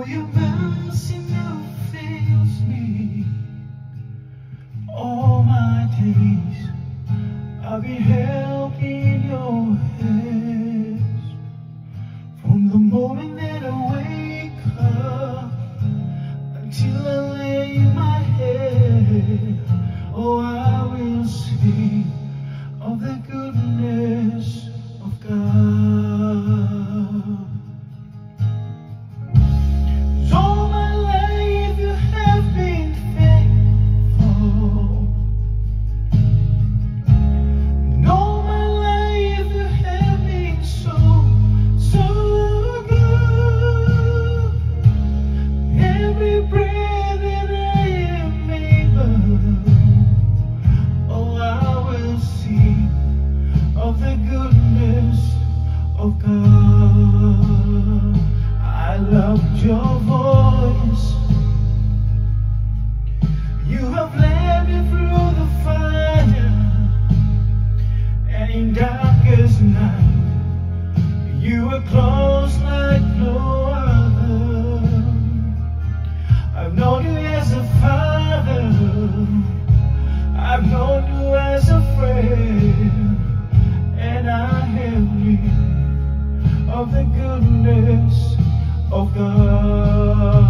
For your mercy never fails me. All my days I've been held in your hands. From the moment that I wake up until I lay my head, oh, I will sing of the goodness of God. All my life you have been faithful. And all my life you have been so, so good. Every breath that I am able, oh, I will sing of the goodness of God. I loved your voice. You have led me through the fire, and in darkest night you were close like no other. I've known you as a father, I've known you as a friend, and I have lived of the goodness of God.